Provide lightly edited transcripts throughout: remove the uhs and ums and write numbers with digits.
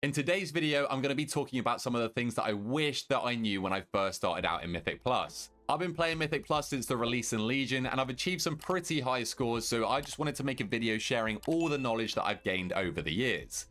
In today's video, I'm going to be talking about some of the things that I wish that I knew when I first started out in Mythic Plus. I've been playing Mythic Plus since the release in Legion, and I've achieved some pretty high scores, so I just wanted to make a video sharing all the knowledge that I've gained over the years.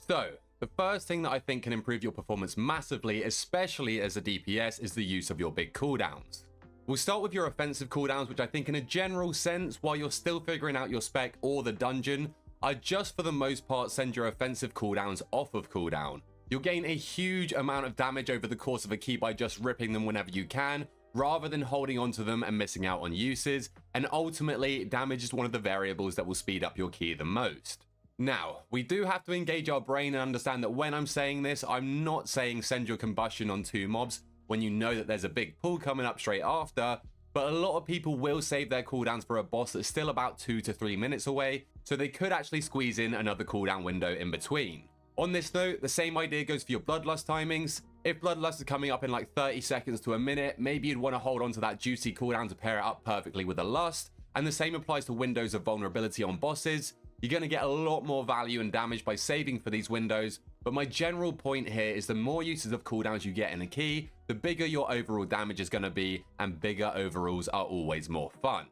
So, the first thing that I think can improve your performance massively, especially as a DPS, is the use of your big cooldowns. We'll start with your offensive cooldowns, which I think in a general sense, while you're still figuring out your spec or the dungeon, I just for the most part send your offensive cooldowns off of cooldown. You'll gain a huge amount of damage over the course of a key by just ripping them whenever you can, rather than holding onto them and missing out on uses, and ultimately damage is one of the variables that will speed up your key the most. Now, we do have to engage our brain and understand that when I'm saying this, I'm not saying send your combustion on 2 mobs when you know that there's a big pull coming up straight after, but a lot of people will save their cooldowns for a boss that's still about 2 to 3 minutes away, so they could actually squeeze in another cooldown window in between. On this note, the same idea goes for your Bloodlust timings. If Bloodlust is coming up in like 30 seconds to a minute, maybe you'd want to hold on to that juicy cooldown to pair it up perfectly with a Lust, and the same applies to windows of vulnerability on bosses. You're going to get a lot more value and damage by saving for these windows, but my general point here is the more uses of cooldowns you get in a key, the bigger your overall damage is going to be, and bigger overalls are always more fun.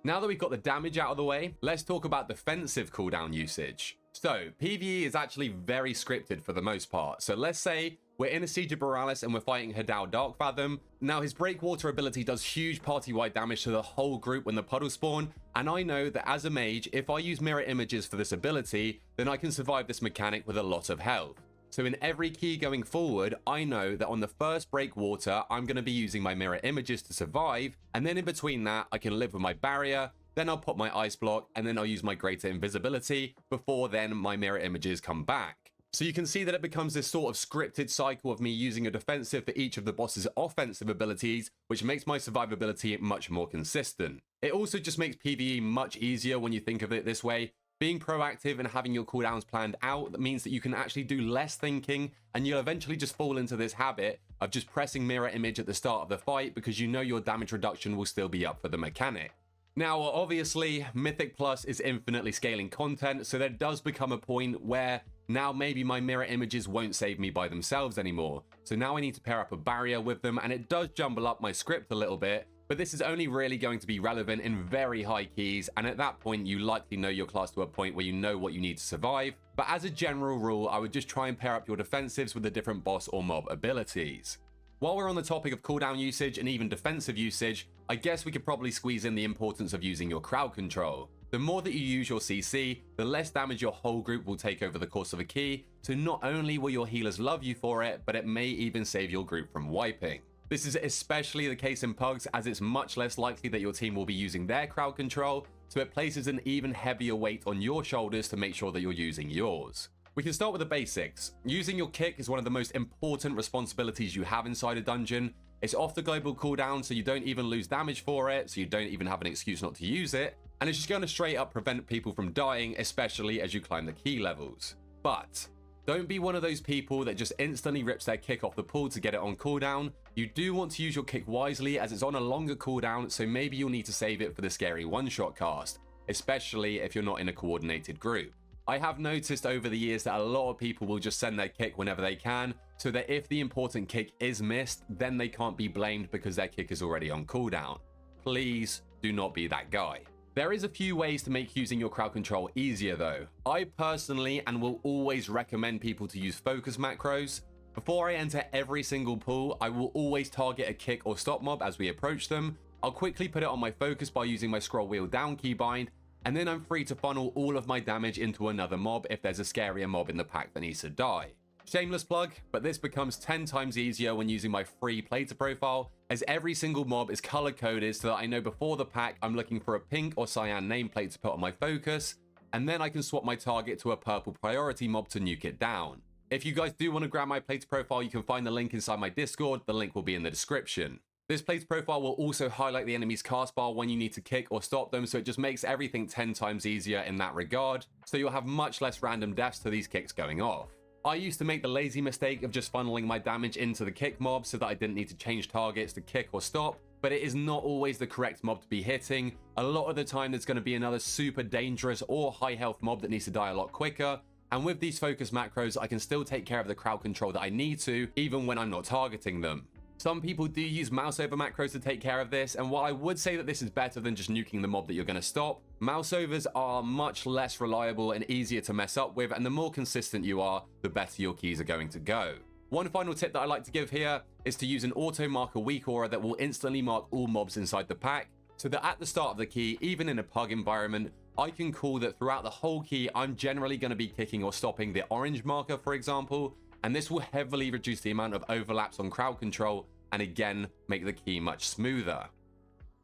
Now that we've got the damage out of the way, let's talk about defensive cooldown usage. So, PvE is actually very scripted for the most part. So let's say we're in a Siege of Borealis and we're fighting Hadao Darkfathom. Now his Breakwater ability does huge party-wide damage to the whole group when the puddles spawn, and I know that as a mage, if I use mirror images for this ability, then I can survive this mechanic with a lot of health. So in every key going forward, I know that on the first Breakwater, I'm going to be using my mirror images to survive, and then in between that, I can live with my barrier, then I'll put my ice block, and then I'll use my greater invisibility, before then my mirror images come back. So you can see that it becomes this sort of scripted cycle of me using a defensive for each of the boss's offensive abilities, which makes my survivability much more consistent. It also just makes PvE much easier when you think of it this way. Being proactive and having your cooldowns planned out means that you can actually do less thinking, and you'll eventually just fall into this habit of just pressing mirror image at the start of the fight because you know your damage reduction will still be up for the mechanic. Now, obviously, Mythic Plus is infinitely scaling content, so there does become a point where now maybe my mirror images won't save me by themselves anymore. So now I need to pair up a barrier with them, and it does jumble up my script a little bit, but this is only really going to be relevant in very high keys, and at that point you likely know your class to a point where you know what you need to survive. But as a general rule, I would just try and pair up your defensives with the different boss or mob abilities. While we're on the topic of cooldown usage and even defensive usage, I guess we could probably squeeze in the importance of using your crowd control. The more that you use your CC, the less damage your whole group will take over the course of a key, so not only will your healers love you for it, but it may even save your group from wiping. This is especially the case in Pugs, as it's much less likely that your team will be using their crowd control, so it places an even heavier weight on your shoulders to make sure that you're using yours. We can start with the basics. Using your kick is one of the most important responsibilities you have inside a dungeon. It's off the global cooldown, so you don't even lose damage for it, so you don't even have an excuse not to use it, and it's just going to straight up prevent people from dying, especially as you climb the key levels. But don't be one of those people that just instantly rips their kick off the pull to get it on cooldown. You do want to use your kick wisely, as it's on a longer cooldown, so maybe you'll need to save it for the scary one-shot cast, especially if you're not in a coordinated group. I have noticed over the years that a lot of people will just send their kick whenever they can, so that if the important kick is missed, then they can't be blamed because their kick is already on cooldown. Please do not be that guy. There is a few ways to make using your crowd control easier though. I personally and will always recommend people to use focus macros. Before I enter every single pool, I will always target a kick or stop mob as we approach them. I'll quickly put it on my focus by using my scroll wheel down keybind, and then I'm free to funnel all of my damage into another mob if there's a scarier mob in the pack that needs to die. Shameless plug, but this becomes 10 times easier when using my free plater profile, as every single mob is color coded so that I know before the pack I'm looking for a pink or cyan nameplate to put on my focus, and then I can swap my target to a purple priority mob to nuke it down. If you guys do want to grab my plater profile, you can find the link inside my Discord. The link will be in the description. This plater profile will also highlight the enemy's cast bar when you need to kick or stop them, so it just makes everything 10 times easier in that regard, so you'll have much less random deaths to these kicks going off. I used to make the lazy mistake of just funneling my damage into the kick mob so that I didn't need to change targets to kick or stop, but it is not always the correct mob to be hitting. A lot of the time there's going to be another super dangerous or high health mob that needs to die a lot quicker, And with these focus macros, I can still take care of the crowd control that I need to, even when I'm not targeting them. Some people do use mouse over macros to take care of this, and while I would say that this is better than just nuking the mob that you're going to stop, mouse overs are much less reliable and easier to mess up with, and the more consistent you are, the better your keys are going to go. One final tip that I like to give here is to use an auto marker weak aura that will instantly mark all mobs inside the pack, so that at the start of the key, even in a pug environment, I can call that throughout the whole key, I'm generally going to be kicking or stopping the orange marker, for example, and this will heavily reduce the amount of overlaps on crowd control and again make the key much smoother.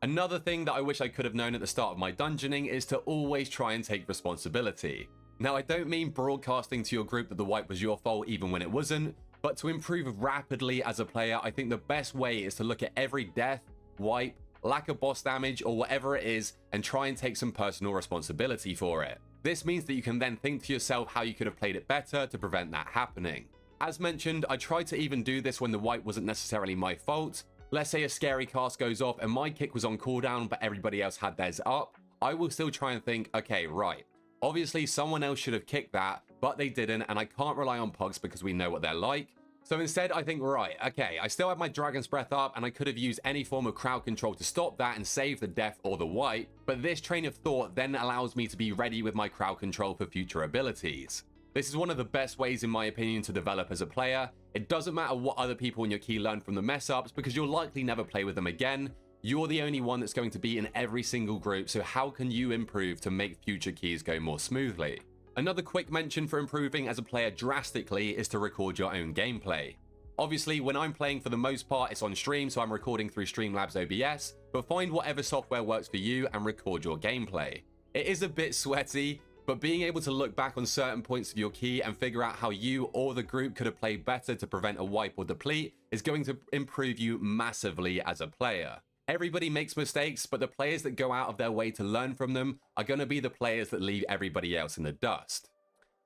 Another thing that I wish I could have known at the start of my dungeoning is to always try and take responsibility. Now, I don't mean broadcasting to your group that the wipe was your fault even when it wasn't, but to improve rapidly as a player, I think the best way is to look at every death, wipe, lack of boss damage, or whatever it is, and try and take some personal responsibility for it. This means that you can then think to yourself how you could have played it better to prevent that happening. As mentioned, I tried to even do this when the wipe wasn't necessarily my fault. Let's say a scary cast goes off and my kick was on cooldown, but everybody else had theirs up. I will still try and think, okay, right, obviously someone else should have kicked that, but they didn't, and I can't rely on pugs because we know what they're like. So instead, I think, right, okay, I still have my Dragon's Breath up, and I could have used any form of crowd control to stop that and save the death or the wipe, but this train of thought then allows me to be ready with my crowd control for future abilities. This is one of the best ways, in my opinion, to develop as a player. It doesn't matter what other people in your key learn from the mess-ups, because you'll likely never play with them again. You're the only one that's going to be in every single group, so how can you improve to make future keys go more smoothly? Another quick mention for improving as a player drastically is to record your own gameplay. Obviously, when I'm playing, for the most part, it's on stream, so I'm recording through Streamlabs OBS, but find whatever software works for you and record your gameplay. It is a bit sweaty, but being able to look back on certain points of your key and figure out how you or the group could have played better to prevent a wipe or deplete is going to improve you massively as a player. Everybody makes mistakes, but the players that go out of their way to learn from them are going to be the players that leave everybody else in the dust.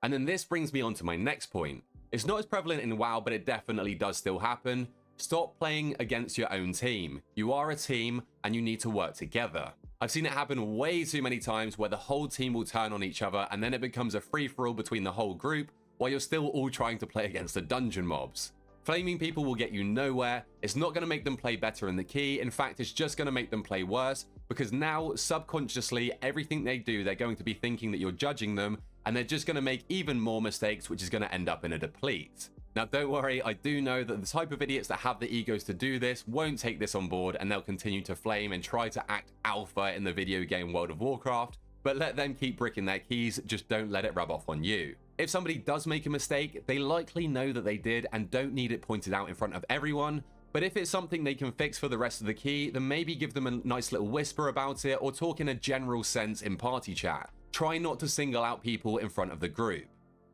And then this brings me on to my next point. It's not as prevalent in WoW, but it definitely does still happen. Stop playing against your own team. You are a team and you need to work together. I've seen it happen way too many times where the whole team will turn on each other and then it becomes a free-for-all between the whole group while you're still all trying to play against the dungeon mobs. Flaming people will get you nowhere. It's not going to make them play better in the key. In fact, it's just going to make them play worse, because now subconsciously everything they do, they're going to be thinking that you're judging them, and they're just going to make even more mistakes, which is going to end up in a deplete. Now, don't worry, I do know that the type of idiots that have the egos to do this won't take this on board, and they'll continue to flame and try to act alpha in the video game World of Warcraft, but let them keep bricking their keys, just don't let it rub off on you. If somebody does make a mistake, they likely know that they did and don't need it pointed out in front of everyone, but if it's something they can fix for the rest of the key, then maybe give them a nice little whisper about it or talk in a general sense in party chat. Try not to single out people in front of the group.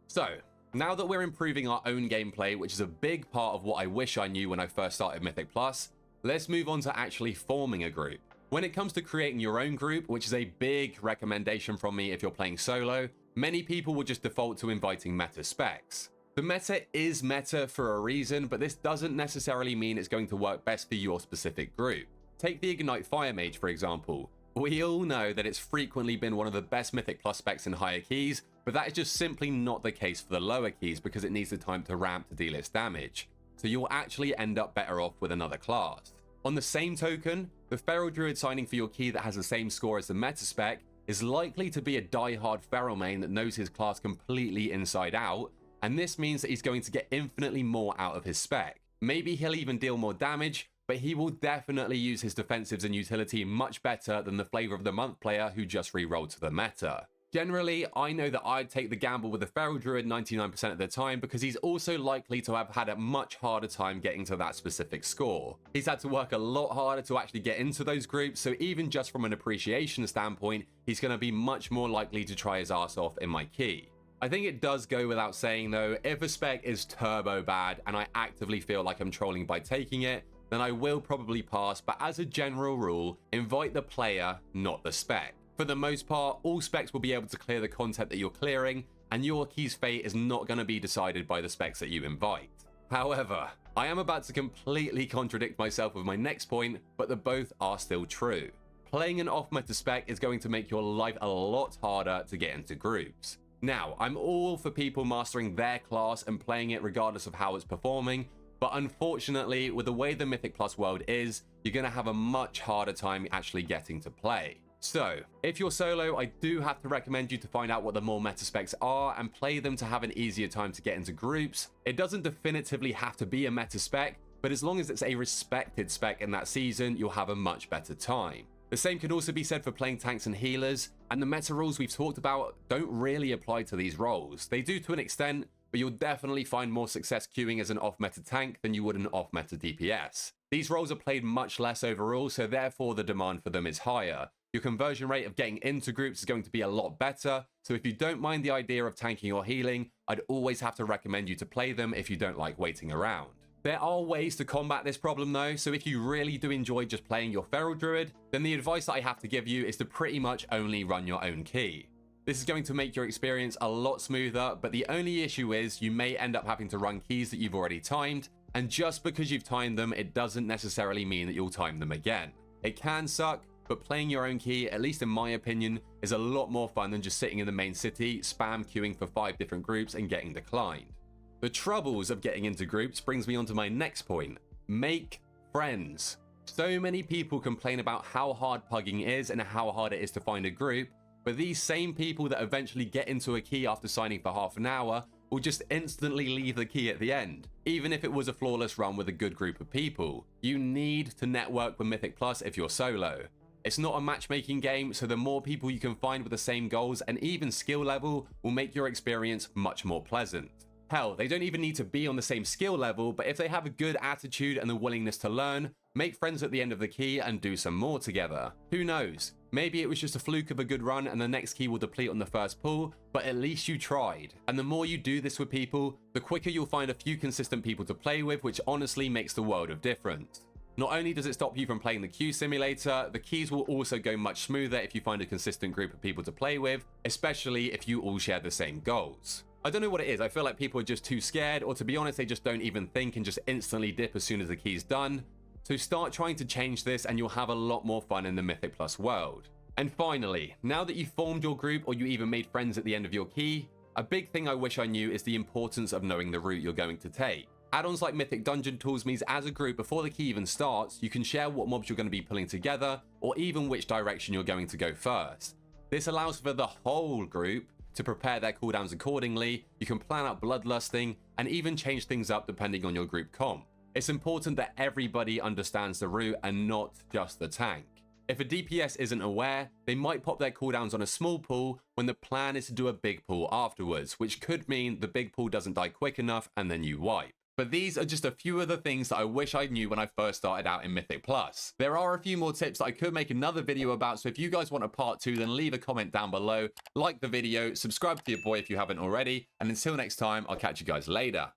So, now that we're improving our own gameplay, which is a big part of what I wish I knew when I first started Mythic Plus, let's move on to actually forming a group. When it comes to creating your own group, which is a big recommendation from me if you're playing solo, many people will just default to inviting meta specs. The meta is meta for a reason, but this doesn't necessarily mean it's going to work best for your specific group. Take the Ignite Fire Mage, for example. We all know that it's frequently been one of the best Mythic Plus specs in higher keys, but that is just simply not the case for the lower keys because it needs the time to ramp to deal its damage. So you'll actually end up better off with another class. On the same token, the Feral Druid signing for your key that has the same score as the meta spec is likely to be a die-hard Feral main that knows his class completely inside out, and this means that he's going to get infinitely more out of his spec. Maybe he'll even deal more damage, but he will definitely use his defensives and utility much better than the Flavor of the Month player who just re-rolled to the meta. Generally, I know that I'd take the gamble with the Feral Druid 99% of the time because he's also likely to have had a much harder time getting to that specific score. He's had to work a lot harder to actually get into those groups, so even just from an appreciation standpoint, he's going to be much more likely to try his ass off in my key. I think it does go without saying though, if a spec is turbo bad and I actively feel like I'm trolling by taking it, then I will probably pass, but as a general rule, invite the player, not the spec. For the most part, all specs will be able to clear the content that you're clearing, and your key's fate is not going to be decided by the specs that you invite. However, I am about to completely contradict myself with my next point, but the both are still true. Playing an off-meta spec is going to make your life a lot harder to get into groups. Now, I'm all for people mastering their class and playing it regardless of how it's performing, but unfortunately, with the way the Mythic Plus world is, you're going to have a much harder time actually getting to play. So, if you're solo, I do have to recommend you to find out what the more meta specs are and play them to have an easier time to get into groups. It doesn't definitively have to be a meta spec, but as long as it's a respected spec in that season, you'll have a much better time. The same can also be said for playing tanks and healers, and the meta rules we've talked about don't really apply to these roles. They do to an extent, but you'll definitely find more success queuing as an off-meta tank than you would an off-meta DPS. These roles are played much less overall, so therefore the demand for them is higher. Your conversion rate of getting into groups is going to be a lot better, so if you don't mind the idea of tanking or healing, I'd always have to recommend you to play them if you don't like waiting around. There are ways to combat this problem though, so if you really do enjoy just playing your Feral Druid, then the advice that I have to give you is to pretty much only run your own key. This is going to make your experience a lot smoother, but the only issue is you may end up having to run keys that you've already timed, and just because you've timed them, it doesn't necessarily mean that you'll time them again. It can suck, but playing your own key, at least in my opinion, is a lot more fun than just sitting in the main city, spam queuing for 5 different groups and getting declined. The troubles of getting into groups brings me on to my next point. Make friends. So many people complain about how hard pugging is and how hard it is to find a group, but these same people that eventually get into a key after signing for half an hour will just instantly leave the key at the end, even if it was a flawless run with a good group of people. You need to network with Mythic Plus if you're solo. It's not a matchmaking game, so the more people you can find with the same goals and even skill level will make your experience much more pleasant. Hell, they don't even need to be on the same skill level, but if they have a good attitude and the willingness to learn, make friends at the end of the key and do some more together. Who knows? Maybe it was just a fluke of a good run and the next key will deplete on the first pull, but at least you tried. And the more you do this with people, the quicker you'll find a few consistent people to play with, which honestly makes the world of difference. Not only does it stop you from playing the queue simulator, the keys will also go much smoother if you find a consistent group of people to play with, especially if you all share the same goals. I don't know what it is, I feel like people are just too scared, or to be honest, they just don't even think and just instantly dip as soon as the key's done. So start trying to change this and you'll have a lot more fun in the Mythic Plus world. And finally, now that you've formed your group or you even made friends at the end of your key, a big thing I wish I knew is the importance of knowing the route you're going to take. Add-ons like Mythic Dungeon Tools means as a group, before the key even starts, you can share what mobs you're going to be pulling together, or even which direction you're going to go first. This allows for the whole group to prepare their cooldowns accordingly, you can plan out bloodlusting, and even change things up depending on your group comp. It's important that everybody understands the route and not just the tank. If a DPS isn't aware, they might pop their cooldowns on a small pool when the plan is to do a big pool afterwards, which could mean the big pool doesn't die quick enough and then you wipe. But these are just a few of the things that I wish I knew when I first started out in Mythic Plus. There are a few more tips that I could make another video about, so if you guys want a part 2, then leave a comment down below, like the video, subscribe to your boy if you haven't already, and until next time, I'll catch you guys later.